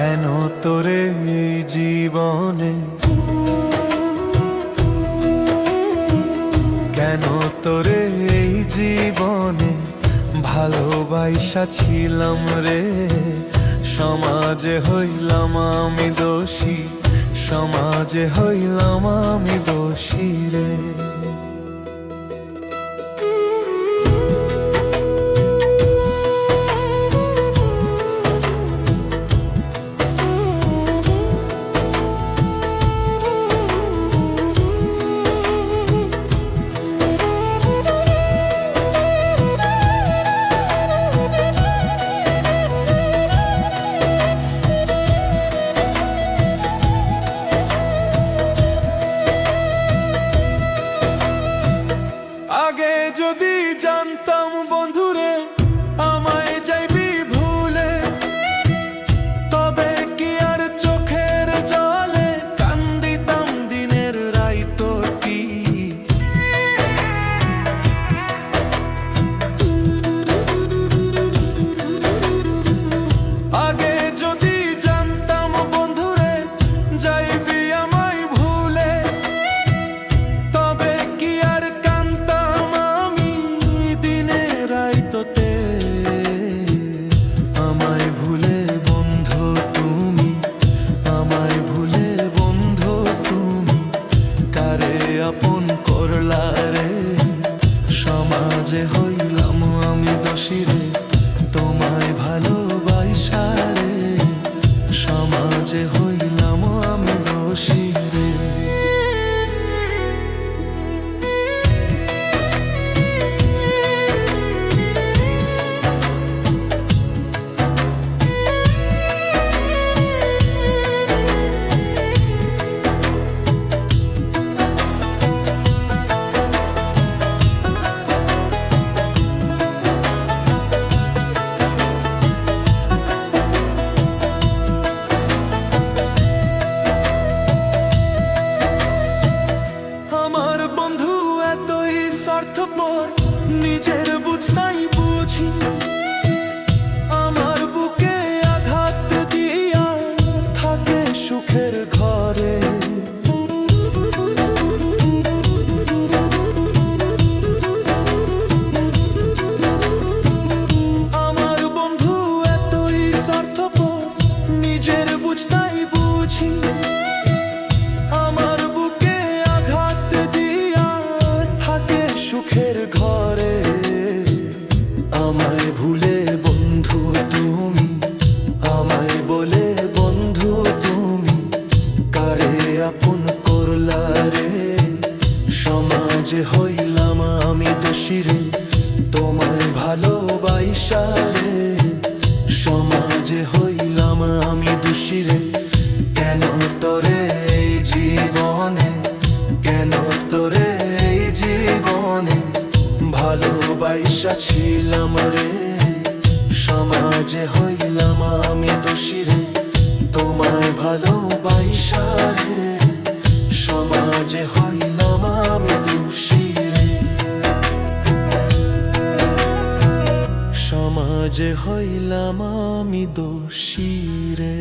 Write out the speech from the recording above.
কেন তোরে এই জীবনে, কেন তোরে এই জীবনে ভালোবাসা ছিলাম রে। সমাজে হইলাম আমি দোষী, সমাজে হইলাম আমি দোষী রে। আগে যদি জানতাম বন্ধুরে আমায় যাইবি ভুলে, তবে কি আর চোখের জলে কান্দিতাম দিনের রাইতটি। আগে যদি জানতাম বন্ধুরে যাইবি আমায় ভুলে, তবে কি আর আমায় ভুলে বন্ধু তুমি, আমায় ভুলে বন্ধু তুমি কারে আপন করলা রে। সমাজে হইলাম আমি দোষী রে, তোমায় ভালোবাসা রে। সমাজে হইলাম আমি দোষী রে। আমার বন্ধু এতই স্বার্থপর, নিজের বুঝতাই বুঝি। আমার বুকে আঘাত দিয়া থাকে সুখের ঘরে। আমার বন্ধু এতই স্বার্থপর, নিজের বুঝতাই বুঝি। আমার বুকে আঘাত দিয়া থাকে সুখের ঘরে। আমায় ভুলে বন্ধু তুমি, আমায় বলে বন্ধু তুমি কারে আপন করলা রে। সমাজে হইলাম আমি দোষী রে, তোমায় ভালোবাসা রে। সমাজে হইলাম আমি দোষী রে, কেন তোরে এই জীবনে, কেন তোরে এই জীবনে ভালোবাসা ছিলাম রে। সমাজে হইলাম আমি দোষী রে, তোমায় ভালোবাসা রে। সমাজে হইলাম আমি দোষী রে, সমাজে হইলাম আমি দোষী রে।